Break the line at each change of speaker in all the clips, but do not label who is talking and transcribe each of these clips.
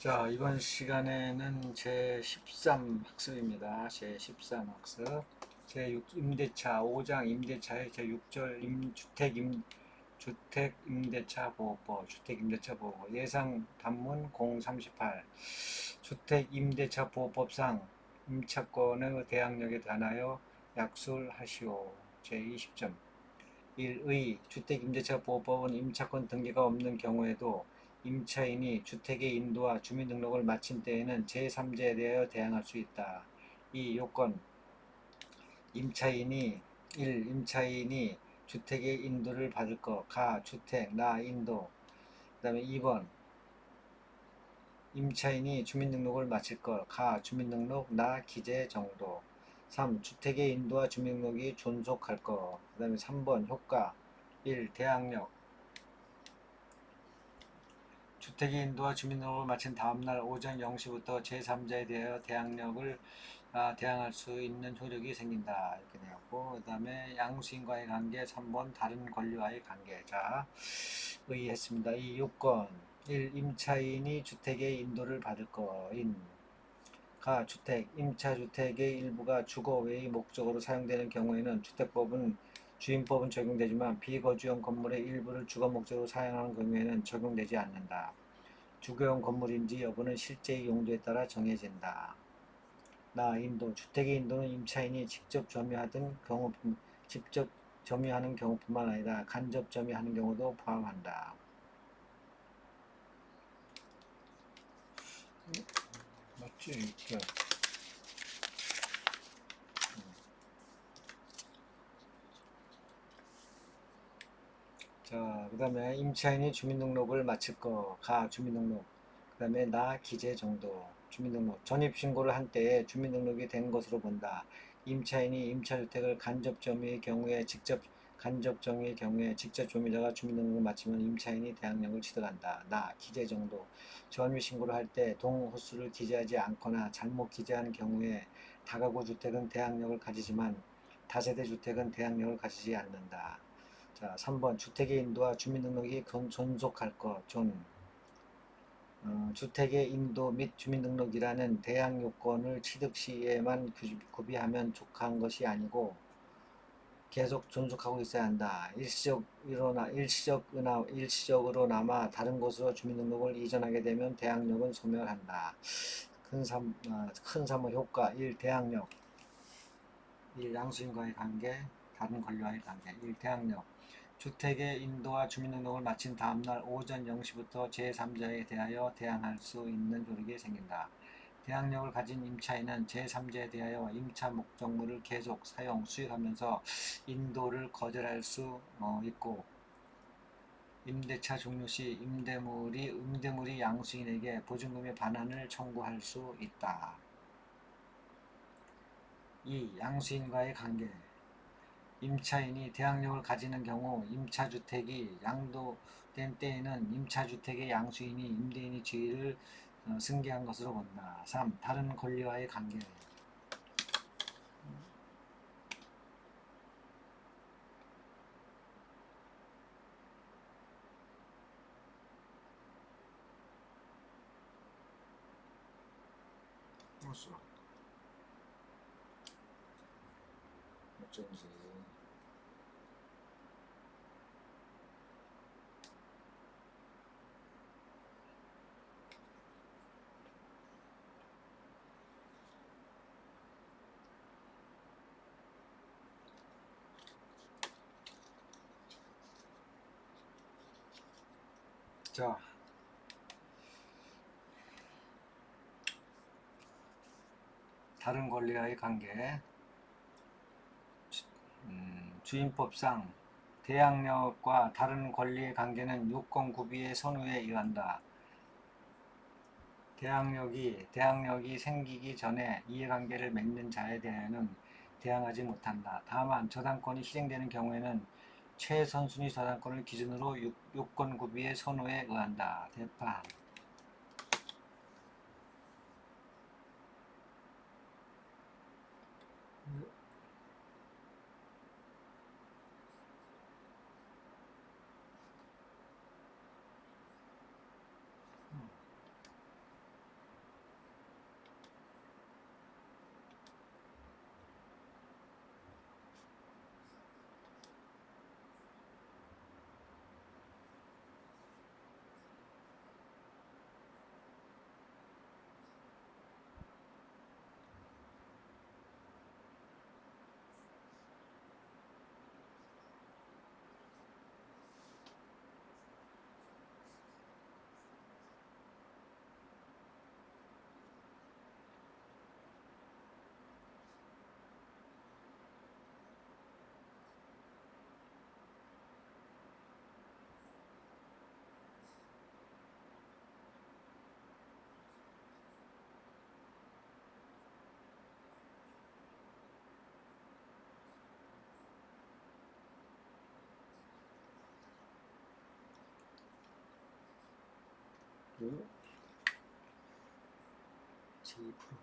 자, 이번 시간에는 제13 학습입니다. 제13 학습. 제6임대차 5장 임대차의 제6절 주택임대차 보호법, 주택임대차보호법 예상 단문 038 주택임대차보호법상 임차권의 대항력에 관하여 약술하시오. 제20점 1의 주택임대차보호법은 임차권 등기가 없는 경우에도 임차인이 주택의 인도와 주민등록을 마친 때에는 제3자에 대하여 대항할 수 있다. 2. 요건 임차인이 1. 임차인이 주택의 인도를 받을 것, 가, 주택, 나, 인도. 그 다음에 2번 임차인이 주민등록을 마칠 것, 가, 주민등록, 나, 기재 정도. 3. 주택의 인도와 주민등록이 존속할 것. 그 다음에 3번 효과 1. 대항력 주택의 인도와 주민등록을 마친 다음날 오전 0시부터 제3자에 대하여 대항할 수 있는 효력이 생긴다. 이렇게 되었고, 그 다음에 양수인과의 관계 3번 다른 권리와의 관계. 자, 의의했습니다. 이 요건 1. 임차인이 주택의 인도를 받을 거인 가 주택, 임차주택의 일부가 주거 외의 목적으로 사용되는 경우에는 주임법은 적용되지만 비거주용 건물의 일부를 주거 목적으로 사용하는 경우에는 적용되지 않는다. 주거용 건물인지 여부는 실제의 용도에 따라 정해진다. 나 인도 주택의 인도는 임차인이 직접 점유하는 경우뿐만 아니라 간접 점유하는 경우도 포함한다. 맞지? 이렇게. 자, 그 다음에 임차인이 주민등록을 마칠 거, 가, 주민등록. 그 다음에 나, 기재 정도. 주민등록. 전입신고를 한 때에 주민등록이 된 것으로 본다. 임차인이 임차주택을 간접점유의 경우에 직접 점유자가 주민등록을 마치면 임차인이 대항력을 취득한다. 나, 기재 정도. 전입신고를 할 때 동호수를 기재하지 않거나 잘못 기재한 경우에 다가구 주택은 대항력을 가지지만 다세대 주택은 대항력을 가지지 않는다. 자, 3번 주택의 인도와 주민등록이 존속할 것. 주택의 인도 및 주민등록이라는 대항 요건을 취득 시에만 구비하면 족한 것이 아니고 계속 존속하고 있어야 한다. 일시적으로나마 다른 곳으로 주민등록을 이전하게 되면 대항력은 소멸한다. 큰 3의 효과 1. 대항력 1. 양수인과의 관계 다른 권리와의 관계 1. 대항력 주택의 인도와 주민등록을 마친 다음날 오전 0시부터 제3자에 대하여 대항할 수 있는 효력이 생긴다. 대항력을 가진 임차인은 제3자에 대하여 임차 목적물을 계속 수익하면서 인도를 거절할 수 있고 임대차 종료 시 임대물이 양수인에게 보증금의 반환을 청구할 수 있다. 2. 양수인과의 관계 임차인이 대항력을 가지는 경우 임차주택이 양도된 때에는 임차주택의 양수인이 임대인의 지위를 승계한 것으로 본다. 3. 다른 권리와의 관계 어쩐지 자, 다른 권리와의 관계 주임법상 대항력과 다른 권리의 관계는 요건 구비의 선우에 의한다. 대항력이 생기기 전에 이해관계를 맺는 자에 대하여는 대항하지 못한다. 다만 저당권이 실행되는 경우에는 최선순위 저당권을 기준으로 요건 구비의 선우에 의한다. 대판 오, 제2%.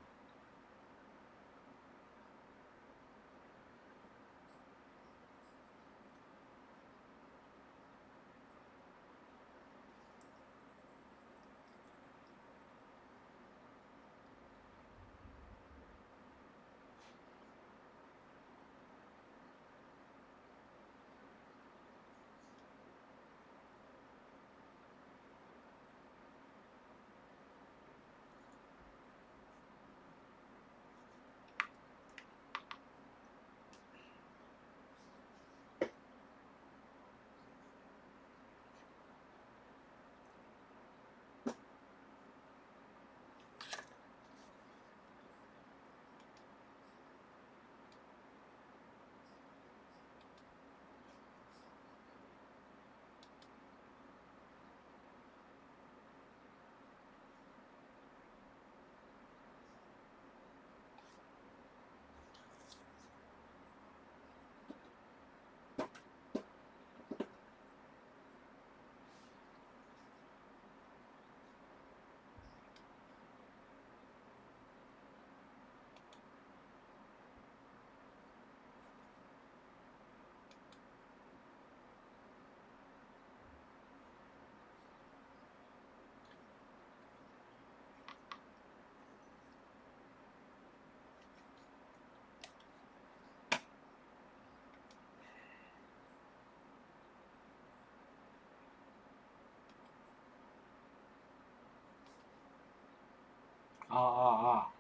아, 아, 아.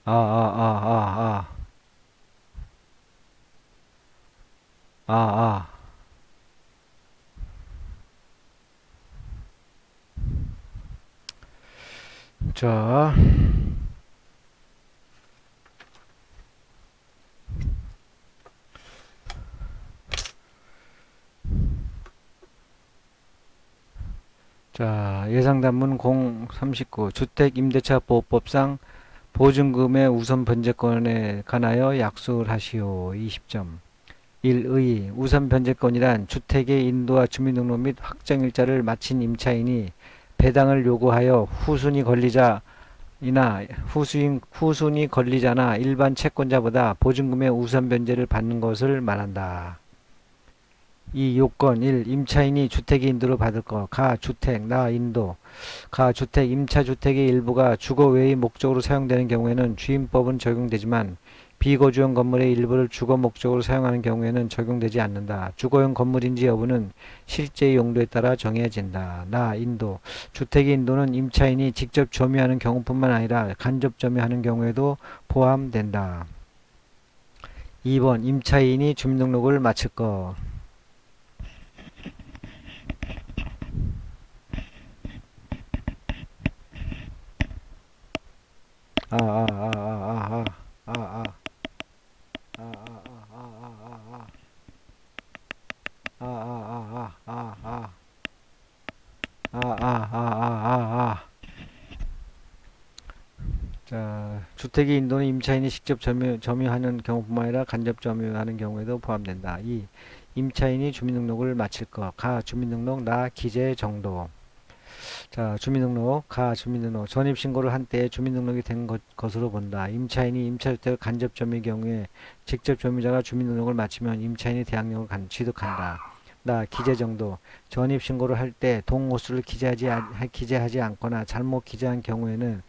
아, 아, 아, 아, 아, 아, 자, 예상단문 039 주택임대차보호법상 보증금의 우선 변제권에 관하여 약속을 하시오. 20점. 1의 우선 변제권이란 주택의 인도와 주민등록 및 확정일자를 마친 임차인이 배당을 요구하여 후순위 권리자나 일반 채권자보다 보증금의 우선 변제를 받는 것을 말한다. 이 요건 1. 임차인이 주택의 인도를 받을 것. 가주택, 나인도. 가주택, 임차주택의 일부가 주거 외의 목적으로 사용되는 경우에는 주임법은 적용되지만 비거주용 건물의 일부를 주거 목적으로 사용하는 경우에는 적용되지 않는다. 주거용 건물인지 여부는 실제의 용도에 따라 정해진다. 나인도. 주택의 인도는 임차인이 직접 점유하는 경우뿐만 아니라 간접 점유하는 경우에도 포함된다. 2번 임차인이 주민등록을 마칠 것. 자, 주택의 인도는 임차인이 직접 점유하는 경우뿐만 아니라 간접 점유하는 경우에도 포함된다. 2. 임차인이 주민등록을 마칠 것. 가 주민등록, 나 기재 정도. 자, 주민등록. 전입신고를 한 때에 주민등록이 된 것으로 본다. 임차인이 임차주택을 간접 점유의 경우에 직접 점유자가 주민등록을 마치면 임차인이 대항력을 취득한다. 나 기재 정도. 전입신고를 할 때 동호수를 기재하지 않거나 잘못 기재한 경우에는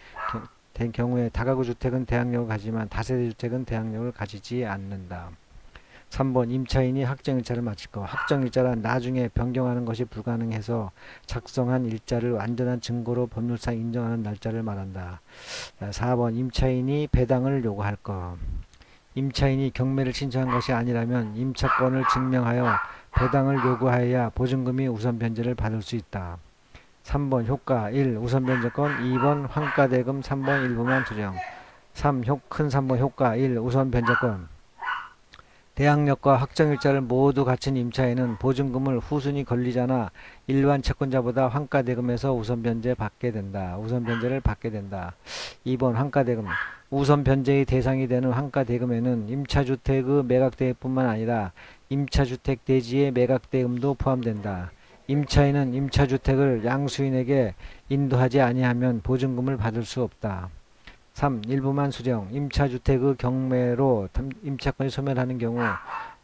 된 경우에 다가구 주택은 대항력을 가지만 다세대 주택은 대항력을 가지지 않는다. 3번 임차인이 확정일자를 마칠 것. 확정일자란 나중에 변경하는 것이 불가능해서 작성한 일자를 완전한 증거로 법률상 인정하는 날짜를 말한다. 4번 임차인이 배당을 요구할 것. 임차인이 경매를 신청한 것이 아니라면 임차권을 증명하여 배당을 요구하여야 보증금이 우선 변제를 받을 수 있다. 3번 효과 1. 우선 변제권 2번 환가대금 3번 일부만 조정 3. 큰 3번 효과 1. 우선 변제권 대항력과 확정일자를 모두 갖춘 임차인은 보증금을 후순위 권리자나 일반 채권자보다 환가대금에서 우선 변제 받게 된다. 우선 변제를 받게 된다. 2번 환가대금. 우선 변제의 대상이 되는 환가대금에는 임차주택의 매각대금뿐만 아니라 임차주택 대지의 매각대금도 포함된다. 임차인은 임차주택을 양수인에게 인도하지 아니하면 보증금을 받을 수 없다. 3. 일부만 수령. 임차주택의 경매로 임차권이 소멸하는 경우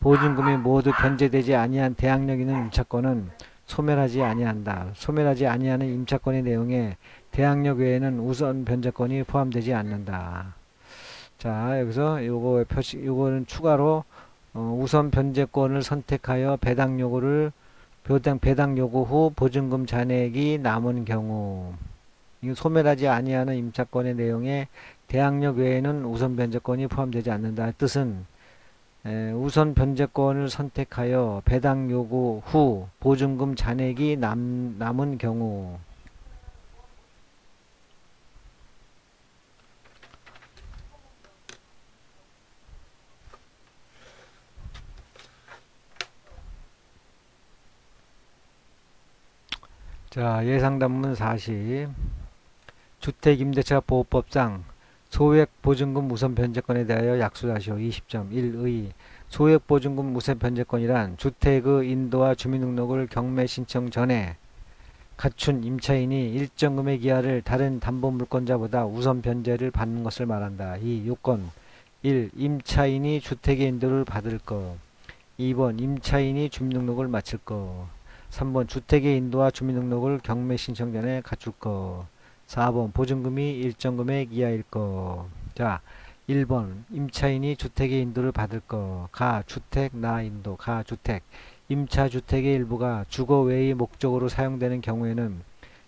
보증금이 모두 변제되지 아니한 대항력 있는 임차권은 소멸하지 아니한다. 소멸하지 아니하는 임차권의 내용에 대항력 외에는 우선 변제권이 포함되지 않는다. 자, 여기서 요거는 추가로 우선 변제권을 선택하여 배당 요구 후 보증금 잔액이 남은 경우, 이 소멸하지 아니하는 임차권의 내용에 대항력 외에는 우선 변제권이 포함되지 않는다. 뜻은 우선 변제권을 선택하여 배당 요구 후 보증금 잔액이 남은 경우. 자, 예상단문 40. 주택임대차보호법상 소액보증금 우선 변제권에 대하여 약수하시오. 20점 1의 소액보증금 우선 변제권이란 주택의 인도와 주민등록을 경매 신청 전에 갖춘 임차인이 일정 금액 이하를 다른 담보물권자보다 우선 변제를 받는 것을 말한다. 2. 요건 1. 임차인이 주택의 인도를 받을 것. 2번 임차인이 주민등록을 마칠 것. 3번 주택의 인도와 주민등록을 경매 신청 전에 갖출 것. 4번 보증금이 일정 금액 이하일 것. 자, 1번 임차인이 주택의 인도를 받을 것. 가주택 나인도 가주택. 임차주택의 일부가 주거 외의 목적으로 사용되는 경우에는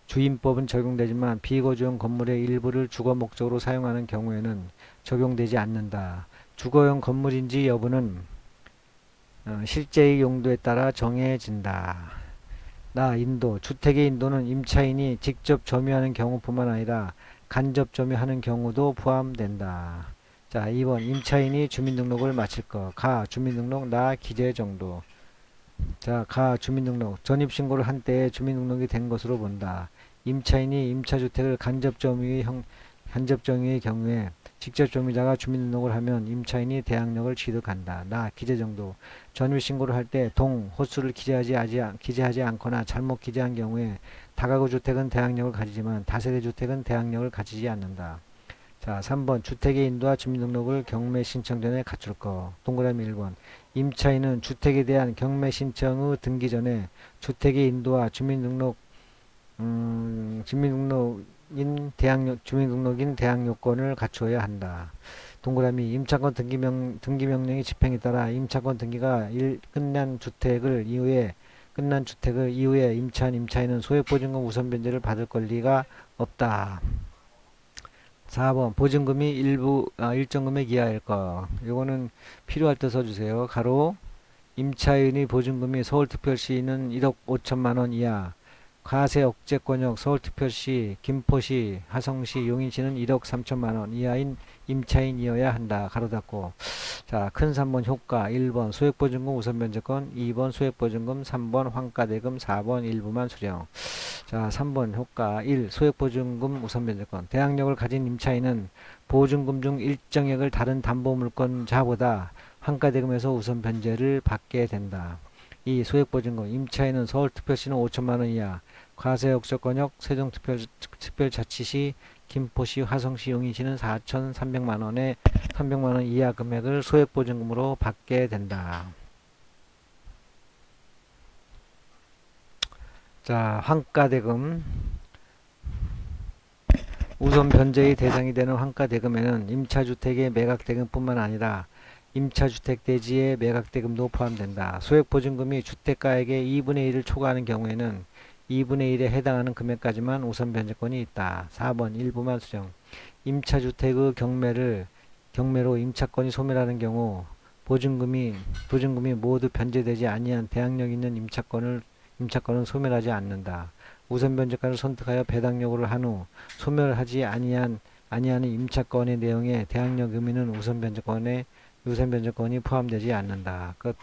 주임법은 적용되지만 비거주용 건물의 일부를 주거 목적으로 사용하는 경우에는 적용되지 않는다. 주거용 건물인지 여부는 실제의 용도에 따라 정해진다. 나 인도. 주택의 인도는 임차인이 직접 점유하는 경우뿐만 아니라 간접 점유하는 경우도 포함된다. 자, 2번 임차인이 주민등록을 마칠 것. 가 주민등록 나 기재 정도. 자, 가 주민등록. 전입신고를 한 때에 주민등록이 된 것으로 본다. 임차인이 임차주택을 간접 점유의 경우에 직접 점유자가 주민등록을 하면 임차인이 대항력을 취득한다. 나 기재 정도. 전입신고를 할 때 동, 호수를 기재하지 않거나 잘못 기재한 경우에 다가구 주택은 대항력을 가지지만 다세대 주택은 대항력을 가지지 않는다. 자, 3번 주택의 인도와 주민등록을 경매 신청 전에 갖출 것. 동그라미 1번 임차인은 주택에 대한 경매 신청의 등기 전에 주택의 인도와 주민등록인 대항요건을 갖추어야 한다. 동그라미 임차권 등기 명령의 집행에 따라 임차권 등기가 끝난 주택을 이후에 임차한 임차인은 소액보증금 우선 변제를 받을 권리가 없다. 4번 보증금이 일정 금액 이하일 것. 요거는 필요할 때 써주세요. 가로 임차인의 보증금이 서울특별시는 1억 5천만 원 이하, 과세 억제권역 서울특별시, 김포시, 화성시, 용인시는 1억 3천만 원 이하인 임차인이어야 한다. 가로 닫고. 자, 큰 3번 효과. 1번 소액보증금 우선 변제권, 2번 소액보증금, 3번 환가대금, 4번 일부만 수령. 자, 3번 효과. 1. 소액보증금 우선 변제권. 대항력을 가진 임차인은 보증금 중 일정액을 다른 담보물권자보다 환가대금에서 우선 변제를 받게 된다. 2. 소액보증금. 임차인은 서울특별시는 5천만원 이하, 과세역세권역 세종특별자치시, 김포시, 화성시, 용인시는 4,300만원 이하 금액을 소액보증금으로 받게 된다. 자, 환가대금. 우선 변제의 대상이 되는 환가대금에는 임차주택의 매각대금뿐만 아니라 임차주택 대지의 매각대금도 포함된다. 소액보증금이 주택가액의 2분의 1을 초과하는 경우에는 2분의 1에 해당하는 금액까지만 우선 변제권이 있다. 4번 일부만 수정. 임차주택의 경매로 임차권이 소멸하는 경우 보증금이 모두 변제되지 아니한 대항력 있는 임차권은 소멸하지 않는다. 우선 변제권을 선택하여 배당 요구를 한 후 소멸하지 아니하는 임차권의 내용에 대항력 의미는 우선 변제권에 우선 변제권이 포함되지 않는다. 끝.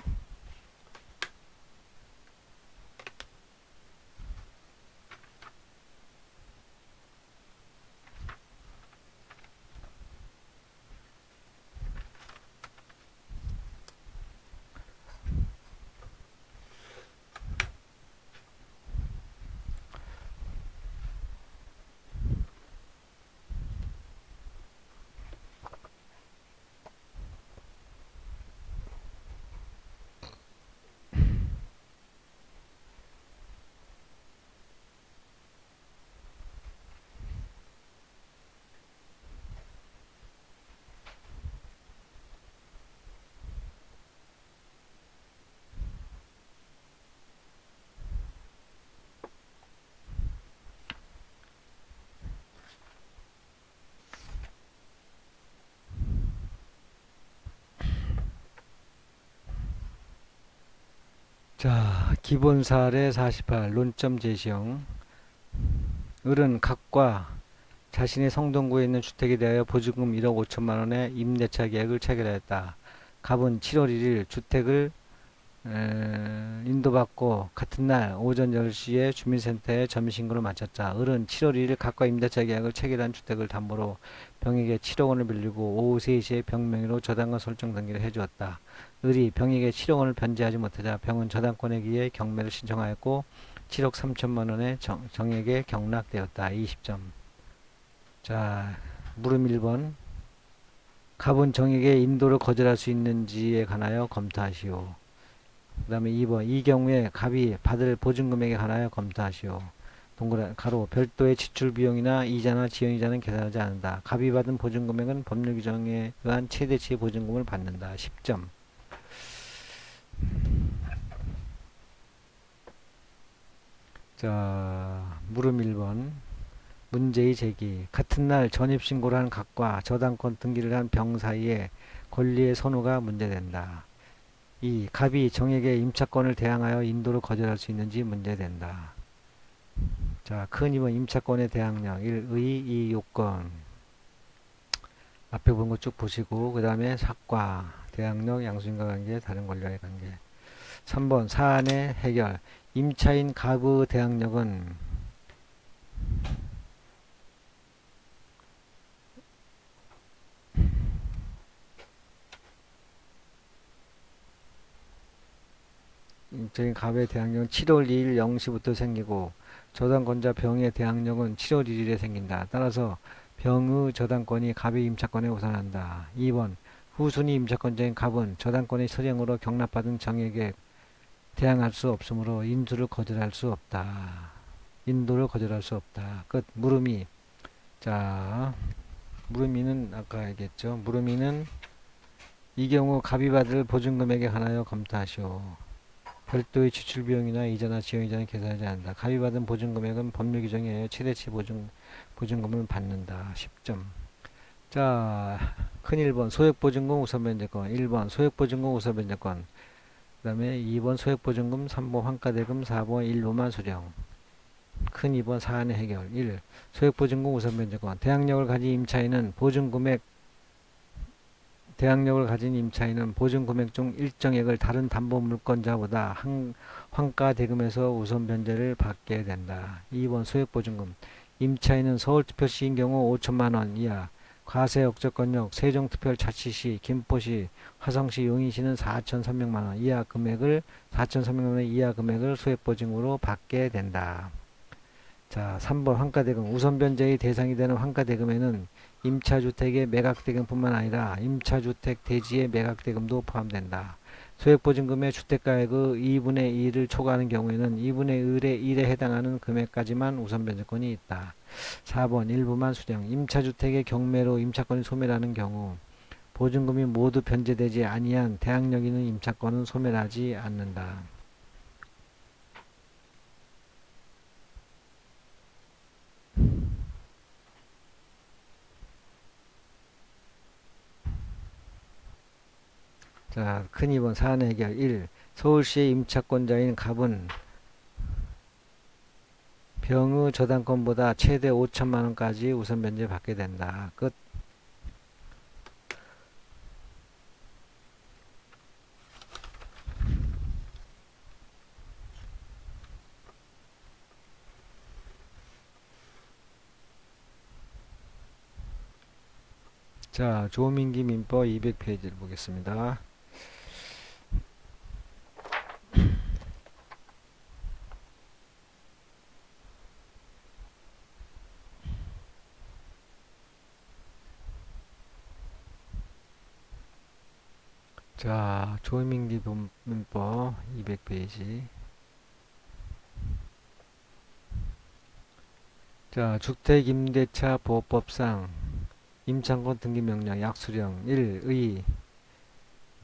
자, 기본 사례 48 논점 제시형. 을은 각과 자신의 성동구에 있는 주택에 대하여 보증금 1억 5천만 원의 임대차 계약을 체결하였다. 갑은 7월 1일 주택을 인도받고 같은 날 오전 10시에 주민센터에 점유신고를 마쳤다. 을은 7월 1일 각과 임대차 계약을 체결한 주택을 담보로 병에게 7억 원을 빌리고 오후 3시에 병 명의로 저당권 설정 등기를 해주었다. 을이 병에게 7억 원을 변제하지 못하자 병은 저당권 내기에 경매를 신청하였고 7억 3천만 원의 정액에 경락되었다. 20점. 자, 물음 1번. 갑은 정액의 인도를 거절할 수 있는지에 관하여 검토하시오. 그 다음에 2번. 이 경우에 갑이 받을 보증금액에 관하여 검토하시오. 동그란 가로 별도의 지출 비용이나 이자나 지연이자는 계산하지 않는다. 갑이 받은 보증금액은 법률 규정에 의한 최대치의 보증금을 받는다. 10점. 자, 물음 1번. 문제의 제기. 같은 날 전입신고를 한 갑과 저당권 등기를 한 병 사이에 권리의 선호가 문제된다. 2. 갑이 정액의 임차권을 대항하여 인도를 거절할 수 있는지 문제된다. 자, 큰 2번 임차권의 대항력 1. 의, 2. 요건. 앞에 본 거 쭉 보시고 그 다음에 사과, 대항력, 양수인과 관계, 다른 권리와의 관계. 3번 사안의 해결. 임차인 갑의 대항력은 임차인 갑의 대항력은 7월 2일 0시부터 생기고 저당권자 병의 대항력은 7월 1일에 생긴다. 따라서 병의 저당권이 갑의 임차권에 우선한다. 2번 후순위 임차권자인 갑은 저당권의 서령으로 경납받은 정액에 대항할 수 없으므로 인도를 거절할 수 없다. 인도를 거절할 수 없다. 끝. 물음이. 자, 물음이는 아까 얘기했죠. 물음이는 이 경우 갑이 받을 보증금액에 관하여 검토하시오. 별도의 지출 비용이나 이자나 지연이자는 계산하지 않는다. 갑이 받은 보증금액은 법률 규정에 의해 최대치 보증금을 받는다. 10점. 자, 큰 1번 소액보증금 우선변제권. 1번 소액보증금 우선변제권. 그 다음에 2번 소액보증금, 3번 환가대금, 4번 일부만 수령. 큰 2번 사안의 해결. 1. 소액보증금 우선변제권. 대항력을 가진 임차인은 보증금액 중 일정액을 다른 담보물권자보다 환가대금에서 우선 변제를 받게 된다. 2번 소액보증금. 임차인은 서울특별시인 경우 5천만원 이하, 과세 억저권역 세종특별자치시, 김포시, 화성시, 용인시는 4,300만원 이하 금액을 4,300만원 이하 금액을 소액보증으로 받게 된다. 자, 3번 환가대금. 우선변제의 대상이 되는 환가대금에는 임차주택의 매각대금뿐만 아니라 임차주택 대지의 매각대금도 포함된다. 소액보증금의 주택가액의 2분의 1을 초과하는 경우에는 2분의 1에 해당하는 금액까지만 우선변제권이 있다. 4번 일부만 수령. 임차주택의 경매로 임차권이 소멸하는 경우 보증금이 모두 변제되지 아니한 대항력 있는 임차권은 소멸하지 않는다. 자, 큰 2번 사안 해결. 1. 서울시의 임차권자인 갑은 병의 저당권보다 최대 5천만 원까지 우선 변제 받게 된다. 끝. 자, 조민기 민법 200페이지를 보겠습니다. 자, 조민기 민법 200페이지. 자, 주택임대차 보호법상 임차권 등기명령 약수령 1. 의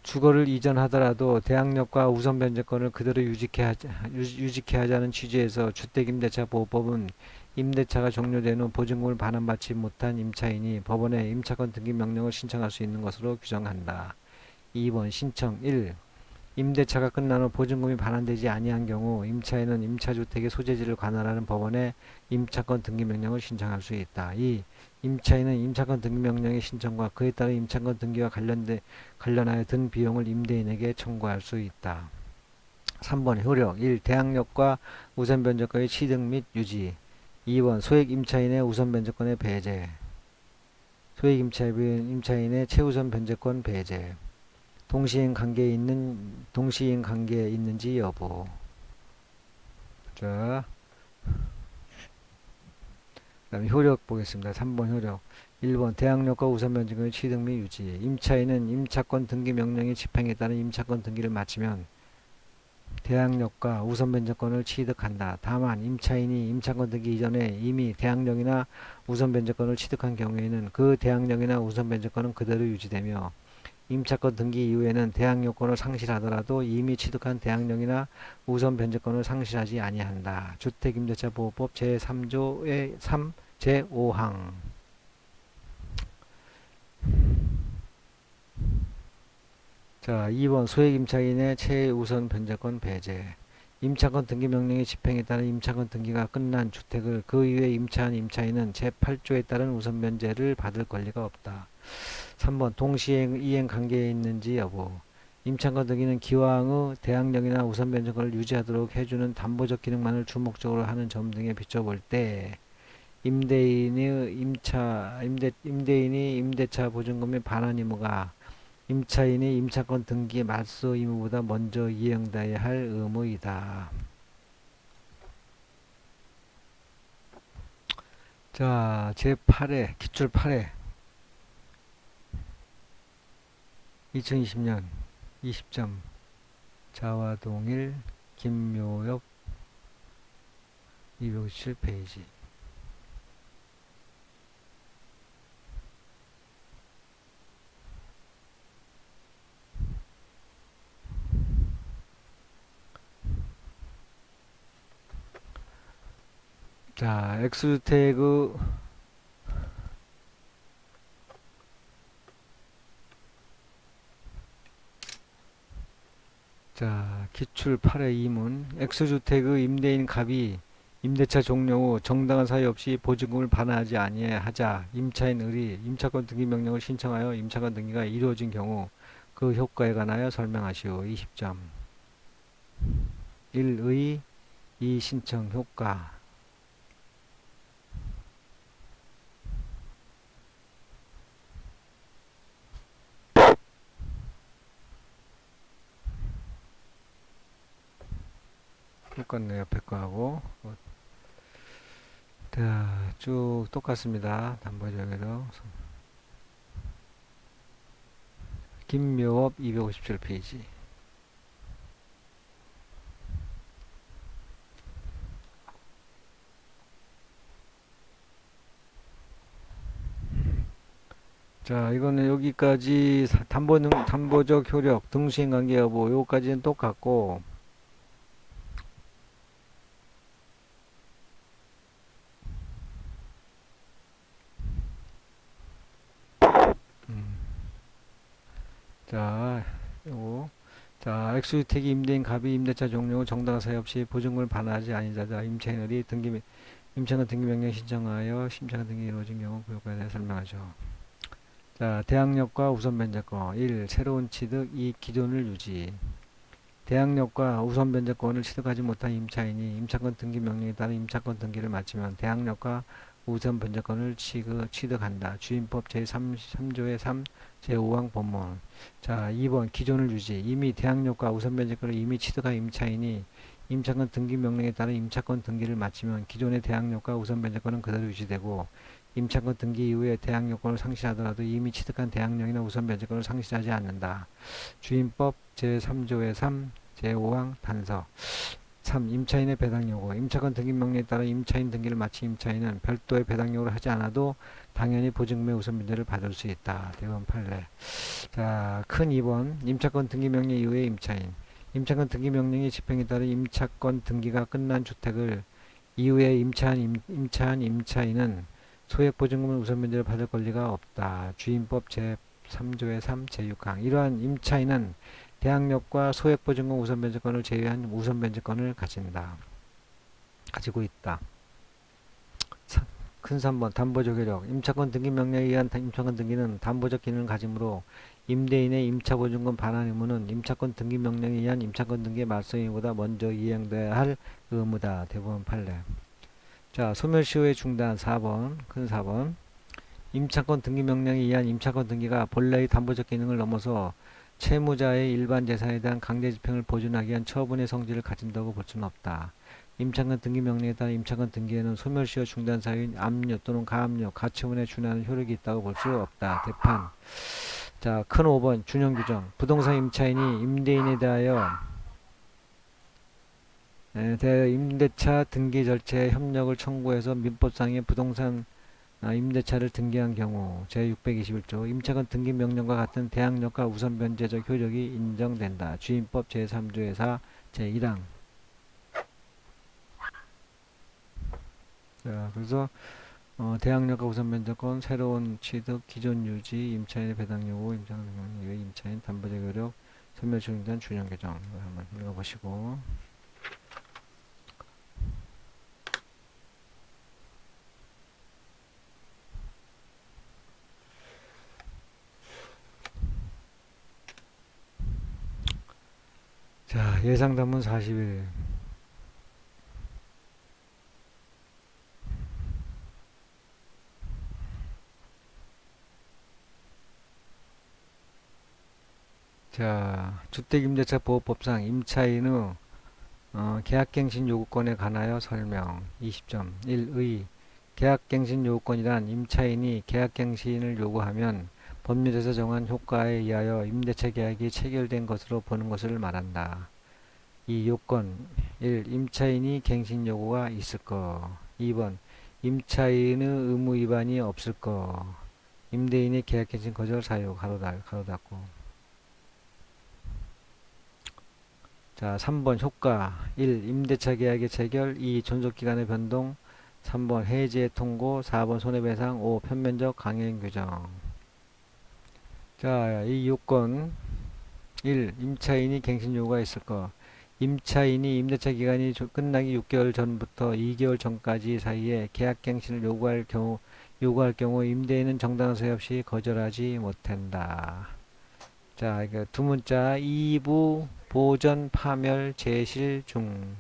주거를 이전하더라도 대항력과 우선 변제권을 그대로 유지케 하자는 취지에서 주택임대차 보호법은 임대차가 종료된 후 보증금을 반환받지 못한 임차인이 법원에 임차권 등기명령을 신청할 수 있는 것으로 규정한다. 2번 신청 1. 임대차가 끝난 후 보증금이 반환되지 아니한 경우 임차인은 임차주택의 소재지를 관할하는 법원에 임차권 등기명령을 신청할 수 있다. 2. 임차인은 임차권 등기명령의 신청과 그에 따른 임차권 등기와 관련하여 든 비용을 임대인에게 청구할 수 있다. 3번 효력 1. 대항력과 우선변제권의 취득 및 유지. 2번 소액 임차인의 우선변제권의 배제. 소액 임차인의 최우선 변제권 배제. 동시인 관계에 있는지 여부. 자, 그다음에 효력 보겠습니다. 3번 효력. 1번 대항력과 우선 변제권의 취득 및 유지. 임차인은 임차권 등기 명령의 집행에 따른 임차권 등기를 마치면 대항력과 우선 변제권을 취득한다. 다만 임차인이 임차권 등기 이전에 이미 대항력이나 우선 변제권을 취득한 경우에는 그 대항력이나 우선 변제권은 그대로 유지되며 임차권 등기 이후에는 대항력권을 상실하더라도 이미 취득한 대항력이나 우선 변제권을 상실하지 아니한다. 주택임대차 보호법 제3조의 3 제5항. 자, 2번 소액임차인의 최우선 변제권 배제. 임차권 등기 명령의 집행에 따른 임차권 등기가 끝난 주택을 그 이후에 임차한 임차인은 제8조에 따른 우선 변제를 받을 권리가 없다. 3번 동시이행 관계에 있는지 여부. 임차권 등기는 기왕의 대항력이나 우선 변제권을 유지하도록 해주는 담보적 기능만을 주목적으로 하는 점 등에 비춰볼 때 임대인이 임대차 보증금의 반환 의무가 임차인이 임차권 등기 말소 의무보다 먼저 이행돼야 할 의무이다. 자, 제8회 기출 8회 2020년 20점 자화동일 김묘엽 257페이지. 자, 엑스주택의 자, 기출 8회 2문. 엑스주택의 임대인 갑이 임대차 종료 후 정당한 사유 없이 보증금을 반환하지 아니하자 임차인 을이 임차권 등기 명령을 신청하여 임차권 등기가 이루어진 경우 그 효과에 관하여 설명하시오. 20점. 1의 2 신청 효과. 효과는 옆에 거 하고 자, 쭉 똑같습니다. 담보적으로 김묘업 257페이지. 자, 이거는 여기까지 담보적 효력, 등수인 관계 여부, 요거까지는 똑같고, 자, 요거. 자, 엑스주택이 임대인 갑이 임대차 종료 후 정당한 사유 없이 보증금을 반환하지 아니자자 임차인이 임차권 등기 명령 신청하여 심차권 등기 이루어진 경우 그 효과에 대해 설명하죠. 자, 대항력과 우선 변제권 1. 새로운 취득 2. 기존을 유지. 대항력과 우선 변제권을 취득하지 못한 임차인이 임차권 등기 명령에 따른 임차권 등기를 마치면 대항력과 우선 변제권을 취득한다. 주임법 제3조의 3, 제5항 본문. 자, 2번 기존을 유지. 이미 대항력과 우선 변제권을 이미 취득한 임차인이 임차권 등기 명령에 따라 임차권 등기를 마치면 기존의 대항력과 우선 변제권은 그대로 유지되고 임차권 등기 이후에 대항력권을 상실하더라도 이미 취득한 대항력이나 우선 변제권을 상실하지 않는다. 주임법 제3조의 3, 제5항 단서. 3. 임차인의 배당 요구. 임차권 등기 명령에 따라 임차인 등기를 마친 임차인은 별도의 배당 요구를 하지 않아도 당연히 보증금의 우선 변제를 받을 수 있다. 대원 판례. 자, 큰 2번. 임차권 등기 명령 이후의 임차인. 임차권 등기 명령이 집행에 따라 임차권 등기가 끝난 주택을 이후에 임차한 임차인은 소액 보증금의 우선 변제를 받을 권리가 없다. 주임법 제3조의 3, 제6항. 이러한 임차인은 대항력과 소액 보증금 우선 변제권을 제외한 우선 변제권을 가지고 있다. 큰 3번 담보 조례력. 임차권 등기 명령에 의한 임차권 등기는 담보적 기능을 가지므로 임대인의 임차 보증금 반환 의무는 임차권 등기 명령에 의한 임차권 등기의 말소 의무보다 먼저 이행돼야 할 의무다. 대법원 판례. 자, 소멸시효의 중단 4번. 큰 4번. 임차권 등기 명령에 의한 임차권 등기가 본래의 담보적 기능을 넘어서 채무자의 일반 재산에 대한 강제 집행을 보존하기 위한 처분의 성질을 가진다고 볼 수는 없다. 임차권 등기 명령에 따른 임차권 등기에는 소멸시효 중단 사유인 압류 또는 가압류, 가처분에 준하는 효력이 있다고 볼 수 없다. 대판. 자, 큰 5번 준용 규정. 부동산 임차인이 임대인에 대하여 임대차 등기 절차에 협력을 청구해서 민법상의 부동산 임대차를 등기한 경우 제621조 임차권 등기 명령과 같은 대항력과 우선 변제적 효력이 인정된다. 주임법 제3조의 4, 제1항. 자, 그래서 대항력과 우선 변제권, 새로운 취득, 기존 유지, 임차인의 배당 요구, 임차권 등기 이외 임차인 담보적 효력, 소멸시효 준용 규정. 이거 한번 읽어보시고. 자, 예상담은 40일. 자, 주택임대차보호법상 임차인의 계약갱신 요구권에 관하여 설명. 20점. 1의 계약갱신 요구권이란 임차인이 계약갱신을 요구하면 법률에서 정한 효과에 의하여 임대차 계약이 체결된 것으로 보는 것을 말한다. 이 요건 1. 임차인이 갱신 요구가 있을 거. 2번 임차인의 의무 위반이 없을 거. 임대인의 계약갱신 거절 사유 가로 닫고. 자, 3번 효과. 1. 임대차 계약의 체결. 2. 존속기간의 변동. 3번 해지의 통고. 4번 손해배상. 5. 편면적 강행 규정. 자, 이 요건 1. 임차인이 갱신 요구가 있을 거. 임차인이 임대차 기간이 끝나기 6개월 전부터 2개월 전까지 사이에 계약갱신을 요구할 경우 임대인은 정당한 소요 없이 거절하지 못한다. 자, 이거 두 문자 2부 보전 파멸 제실 중.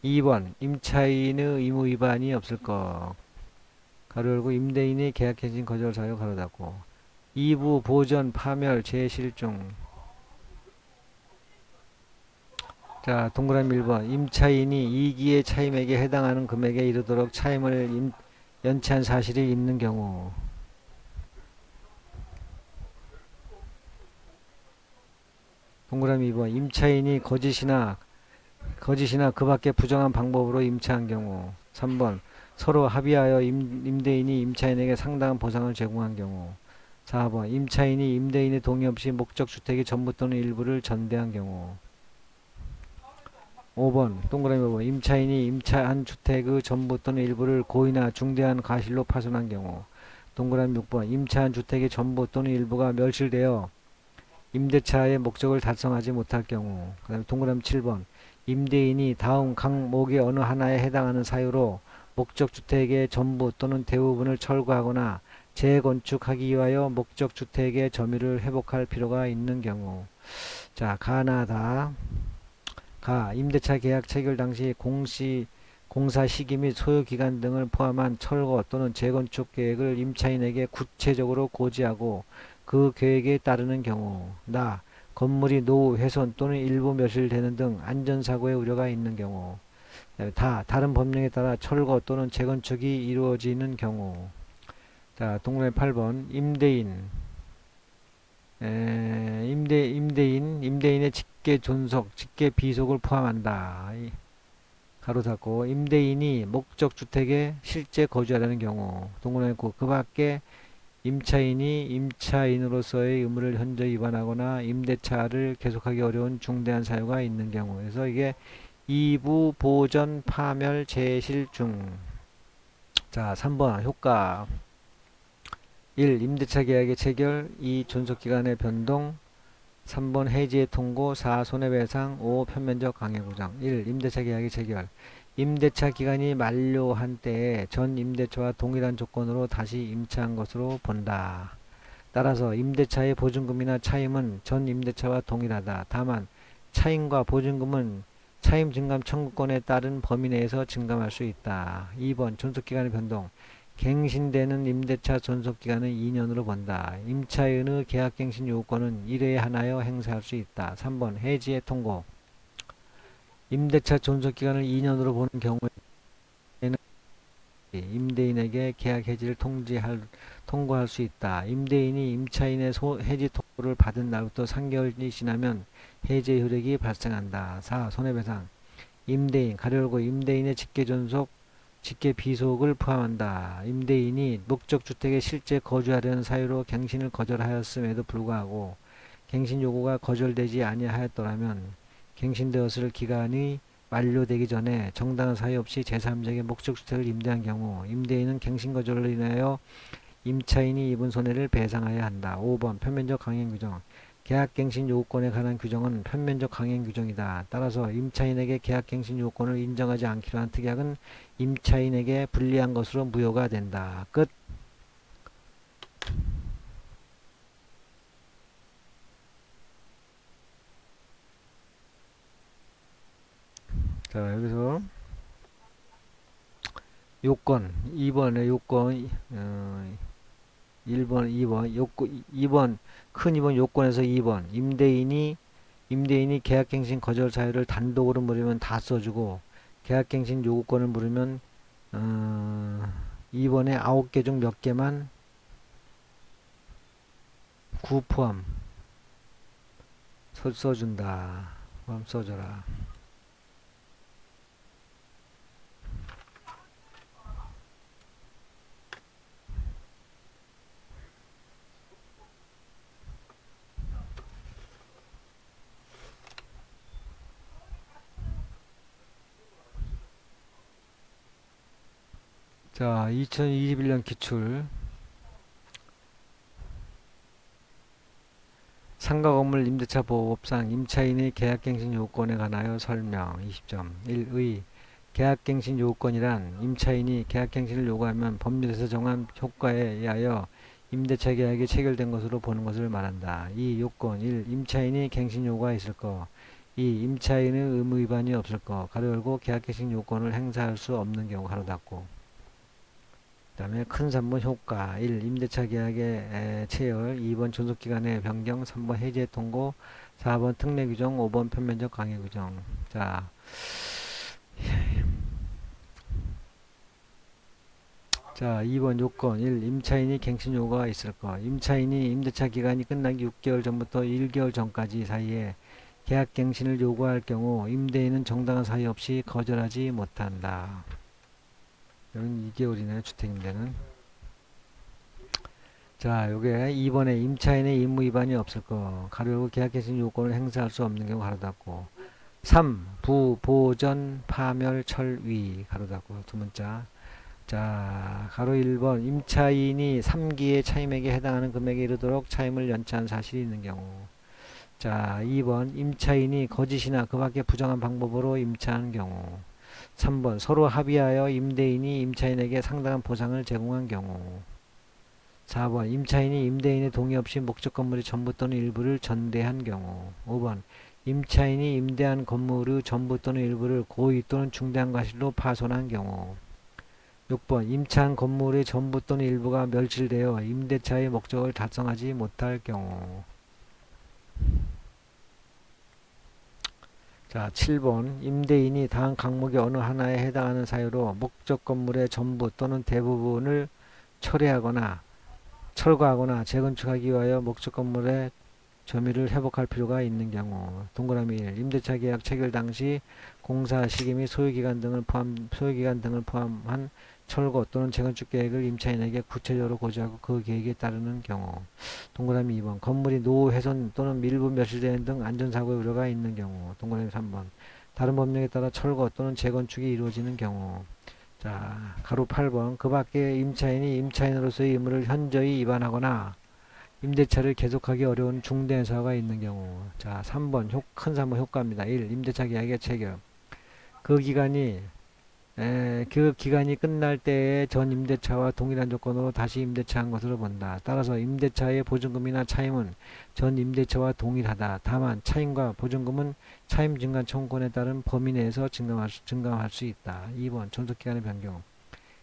2번 임차인의 의무 위반이 없을 것. 가로 열고 임대인의 계약갱신 거절 사유 가로 닫고. 2부 보전 파멸 제실 중. 자, 동그라미 1번. 임차인이 이기의 차임액에 해당하는 금액에 이르도록 차임을 연체한 사실이 있는 경우. 동그라미 2번. 임차인이 거짓이나 그 밖에 부정한 방법으로 임차한 경우. 3번. 서로 합의하여 임대인이 임차인에게 상당한 보상을 제공한 경우. 4번. 임차인이 임대인의 동의 없이 목적주택의 전부 또는 일부를 전대한 경우. 5번 동그라미 5번 임차인이 임차한 주택의 전부 또는 일부를 고의나 중대한 과실로 파손한 경우. 동그라미 6번 임차한 주택의 전부 또는 일부가 멸실되어 임대차의 목적을 달성하지 못할 경우. 그 다음에 동그라미 7번 임대인이 다음 항목의 어느 하나에 해당하는 사유로 목적주택의 전부 또는 대부분을 철거하거나 재건축하기 위하여 목적주택의 점유를 회복할 필요가 있는 경우. 자, 가나다. 가. 임대차 계약 체결 당시 공사 시기 및 소요 기간 등을 포함한 철거 또는 재건축 계획을 임차인에게 구체적으로 고지하고 그 계획에 따르는 경우, 건물이 노후 훼손 또는 일부 멸실되는 등 안전사고의 우려가 있는 경우, 다른 법령에 따라 철거 또는 재건축이 이루어지는 경우. 자, 동그라미 8번 임대인, 임대인의 직계 존속, 직계 비속을 포함한다. 가로 닫고 임대인이 목적 주택에 실제 거주하려는 경우, 동그라미 고 그 밖에 임차인이 임차인으로서의 의무를 현저 위반하거나 임대차를 계속하기 어려운 중대한 사유가 있는 경우. 그래서 이게 이부 보전 파멸 재실 중. 자, 3번 효과. 1. 임대차 계약의 체결. 2. 존속기간의 변동. 3번 해지의 통고. 4. 손해배상. 5. 편면적 강행구정. 1. 임대차 계약의 체결. 임대차 기간이 만료한 때에 전 임대차와 동일한 조건으로 다시 임차한 것으로 본다. 따라서 임대차의 보증금이나 차임은 전 임대차와 동일하다. 다만 차임과 보증금은 차임 증감 청구권에 따른 범위 내에서 증감할 수 있다. 2번 존속기간의 변동. 갱신되는 임대차 존속기간은 2년으로 본다. 임차인의 계약갱신 요구권은 1회에 하나여 행사할 수 있다. 3번 해지의 통고. 임대차 존속기간을 2년으로 보는 경우에는 임대인에게 계약 해지를 통고할 수 있다. 임대인이 임차인의 해지 통고를 받은 날부터 3개월이 지나면 해지 효력이 발생한다. 4. 손해배상. 임대인, 가려고 임대인의 직계존속, 직계비속을 포함한다. 임대인이 목적주택에 실제 거주하려는 사유로 갱신을 거절하였음에도 불구하고 갱신 요구가 거절되지 아니하였더라면 갱신되었을 기간이 만료되기 전에 정당한 사유 없이 제3자에게 목적주택을 임대한 경우 임대인은 갱신 거절로 인하여 임차인이 입은 손해를 배상해야 한다. 5번 편면적 강행규정. 계약갱신 요구권에 관한 규정은 편면적 강행규정이다. 따라서 임차인에게 계약갱신 요구권을 인정하지 않기로 한 특약은 임차인에게 불리한 것으로 무효가 된다. 끝. 자, 여기서 요건 2번의 요건 1번 2번 요건 2번 큰 2번 요건에서 2번 임대인이 계약갱신 거절 사유를 단독으로 물으면 다 써주고 계약갱신 요구권을 물으면 2번에 9개 중 몇 개만 구 포함 써준다. 포함 써줘라. 자, 2021년 기출 상가건물 임대차 보호법상 임차인의 계약갱신 요건에 관하여 설명 20점 1의 계약갱신 요건이란 임차인이 계약갱신을 요구하면 법률에서 정한 효과에 의하여 임대차 계약이 체결된 것으로 보는 것을 말한다. 2. 요건 1. 임차인이 갱신 요구가 있을 거. 2. 임차인의 의무 위반이 없을 거. 가로 열고 계약갱신 요건을 행사할 수 없는 경우 가로 닫고. 그 다음에 큰 3번 효과 1. 임대차 계약의 체결 2번 존속기간의 변경 3번 해제 통고 4번 특례 규정 5번 편면적 강요 규정. 자 2번 요건 1. 임차인이 갱신 요구가 있을 것. 임차인이 임대차 기간이 끝나기 6개월 전부터 1개월 전까지 사이에 계약 갱신을 요구할 경우 임대인은 정당한 사유 없이 거절하지 못한다. 여긴 2개월이네요. 주택임대는. 자, 요게 2번에 임차인의 임무 위반이 없을 거. 가로 열고 계약갱신 요건을 행사할 수 없는 경우 가로 닫고. 3. 부, 보전, 파멸, 철위. 가로 닫고. 두 문자. 자, 가로 1번. 임차인이 3기의 차임액에 해당하는 금액에 이르도록 차임을 연체한 사실이 있는 경우. 자, 2번. 임차인이 거짓이나 그 밖의 부정한 방법으로 임차한 경우. 3번 서로 합의하여 임대인이 임차인에게 상당한 보상을 제공한 경우. 4번 임차인이 임대인의 동의 없이 목적 건물의 전부 또는 일부를 전대한 경우. 5번 임차인이 임대한 건물의 전부 또는 일부를 고의 또는 중대한 과실로 파손한 경우. 6번 임차한 건물의 전부 또는 일부가 멸실되어 임대차의 목적을 달성하지 못할 경우. 자, 7번 임대인이 다음 항목의 어느 하나에 해당하는 사유로 목적 건물의 전부 또는 대부분을 철거하거나 재건축하기 위하여 목적 건물의 점유를 회복할 필요가 있는 경우. 동그라미 1. 임대차 계약 체결 당시 공사 시기 및 소유기간 등을 포함한 철거 또는 재건축 계획을 임차인에게 구체적으로 고지하고 그 계획에 따르는 경우. 동그라미 2번. 건물이 노후 훼손 또는 일부 멸실되는 등 안전사고의 우려가 있는 경우. 동그라미 3번. 다른 법령에 따라 철거 또는 재건축이 이루어지는 경우. 자, 가로 8번. 그 밖에 임차인이 임차인으로서의 의무를 현저히 위반하거나 임대차를 계속하기 어려운 중대한 사고가 있는 경우. 자, 3번 큰 3번 효과입니다. 1. 임대차 계약의 체결. 그 기간이 끝날 때에 전 임대차와 동일한 조건으로 다시 임대차한 것으로 본다. 따라서 임대차의 보증금이나 차임은 전 임대차와 동일하다. 다만 차임과 보증금은 차임 증가 청구권에 따른 범위 내에서 증감할 수 있다. 2번 존속기간의 변경.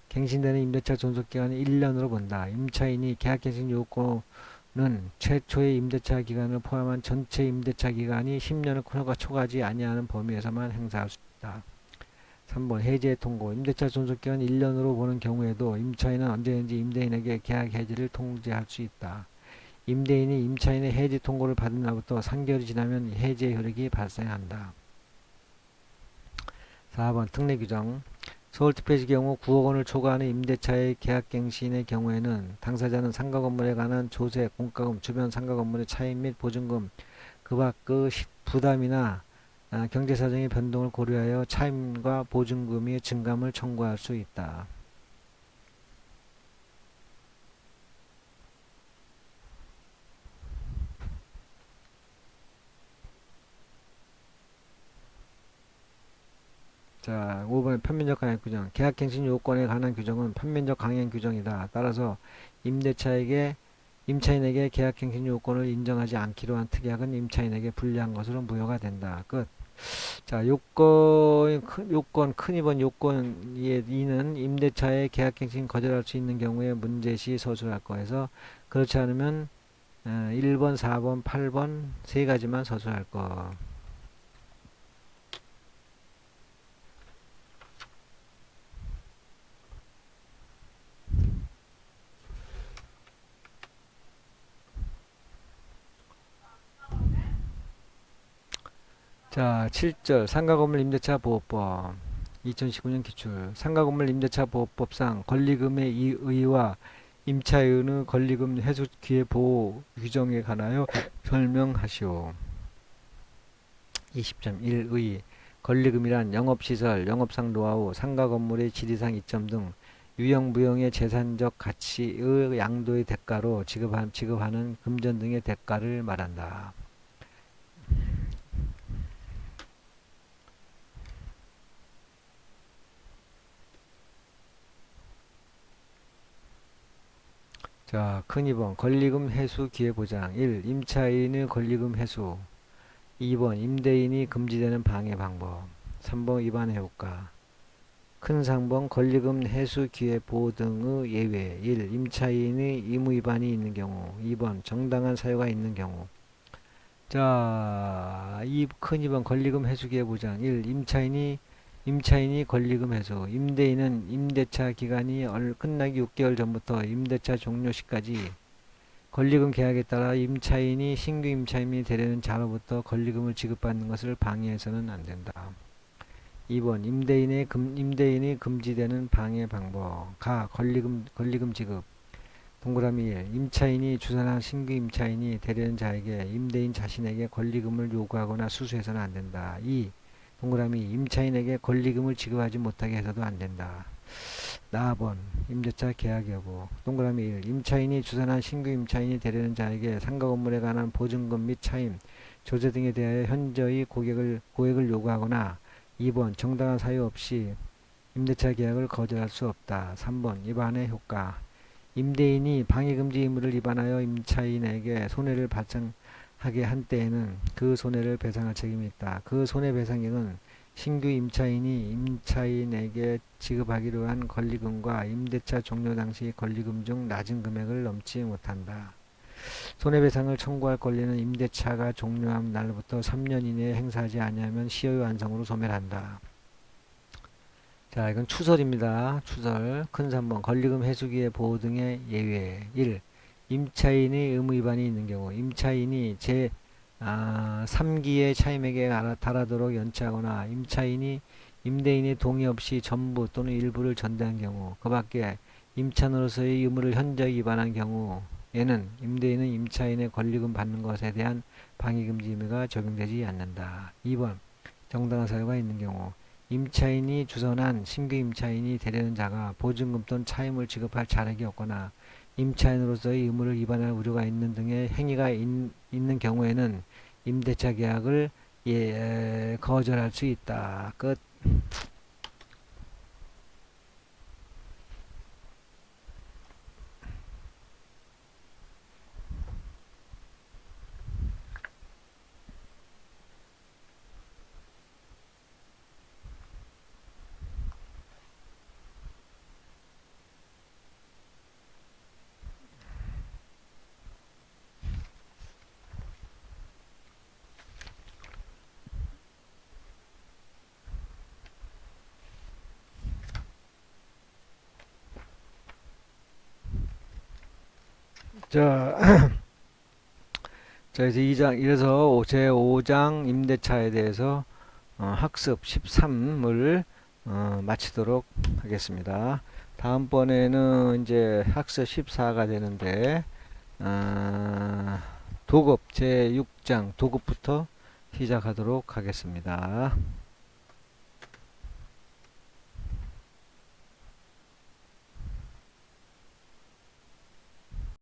갱신되는 임대차 존속기간은 1년으로 본다. 임차인이 계약갱신 요건은 최초의 임대차 기간을 포함한 전체 임대차 기간이 10년을 초과하지 아니하는 범위에서만 행사할 수 있다. 3번 해지의 통고. 임대차 존속기간 1년으로 보는 경우에도 임차인은 언제든지 임대인에게 계약 해지를 통지할 수 있다. 임대인이 임차인의 해지 통고를 받은 날부터 3개월이 지나면 해지의 효력이 발생한다. 4번 특례 규정. 서울특별시 경우 9억 원을 초과하는 임대차의 계약갱신의 경우에는 당사자는 상가 건물에 관한 조세, 공과금, 주변 상가 건물의 차임 및 보증금, 그 밖의 부담이나 경제사정의 변동을 고려하여 차임과 보증금의 증감을 청구할 수 있다. 자, 5번에 편면적 강행 규정. 계약갱신 요건에 관한 규정은 편면적 강행 규정이다. 따라서 임차인에게 계약갱신 요건을 인정하지 않기로 한 특약은 임차인에게 불리한 것으로 부여가 된다. 끝. 자, 요건 큰 2번 요건 2는 임대차의 계약갱신 거절할 수 있는 경우에 문제시 서술할 거에서 그렇지 않으면 1번, 4번, 8번 세 가지만 서술할 거. 자, 7절 상가건물 임대차 보호법 2019년 기출. 상가건물 임대차 보호법상 권리금의 의의와 임차인의 권리금 회수 기회 보호 규정에 관하여 설명하시오. 20.1 의 권리금이란 영업시설, 영업상 노하우, 상가건물의 지리상 이점 등 유형 무형의 재산적 가치의 양도의 대가로 지급하는 금전 등의 대가를 말한다. 자, 큰 2번 권리금 회수 기회 보장. 1. 임차인의 권리금 회수. 2번 임대인이 금지되는 방해 방법. 3번 위반의 효과. 큰 3번 권리금 회수 기회 보호 등의 예외. 1. 임차인의 의무 위반이 있는 경우. 2번 정당한 사유가 있는 경우. 자, 큰 2번 권리금 회수 기회 보장. 1. 임차인이 권리금 회수. 임대인은 임대차 기간이 끝나기 6개월 전부터 임대차 종료 시까지 권리금 계약에 따라 임차인이 신규 임차인이 되려는 자로부터 권리금을 지급받는 것을 방해해서는 안 된다. 2번 임대인이 금지되는 방해 방법. 권리금 지급. 동그라미 1. 임차인이 주선한 신규 임차인이 되려는 자에게 임대인 자신에게 권리금을 요구하거나 수수해서는 안 된다. 2. 동그라미 임차인에게 권리금을 지급하지 못하게 해서도 안 된다. 4번 임대차 계약 여부. 동그라미 1. 임차인이 주선한 신규 임차인이 되려는 자에게 상가 건물에 관한 보증금 및 차임, 조세 등에 대하여 현저히 고액을 요구하거나 2번 정당한 사유 없이 임대차 계약을 거절할 수 없다. 3번 위반의 효과. 임대인이 방해금지 의무를 위반하여 임차인에게 손해를 하게 한 때에는 그 손해를 배상할 책임이 있다. 그 손해배상액은 신규 임차인이 임차인에게 지급하기로 한 권리금과 임대차 종료 당시 권리금 중 낮은 금액을 넘지 못한다. 손해배상을 청구할 권리는 임대차가 종료한 날로부터 3년 이내에 행사하지 아니하면 시효 완성으로 소멸한다. 자, 이건 추설입니다. 추설. 큰 3번. 권리금 해수기의 보호 등의 예외. 1. 임차인의 의무 위반이 있는 경우. 임차인이 3기의 차임액에 달하도록 연체하거나 임차인이 임대인의 동의 없이 전부 또는 일부를 전대한 경우. 그 밖에 임차인으로서의 의무를 현저히 위반한 경우에는 임대인은 임차인의 권리금 받는 것에 대한 방해금지 의무가 적용되지 않는다. 2번. 정당한 사유가 있는 경우. 임차인이 주선한 신규 임차인이 되려는 자가 보증금 또는 차임을 지급할 자력이 없거나 임차인으로서의 의무를 위반할 우려가 있는 등의 행위가 있는 경우에는 임대차 계약을 거절할 수 있다. 끝. 자, 자, 이래서 제5장 임대차에 대해서 학습 13을 마치도록 하겠습니다. 다음번에는 이제 학습 14가 되는데, 도급 제6장 도급부터 시작하도록 하겠습니다.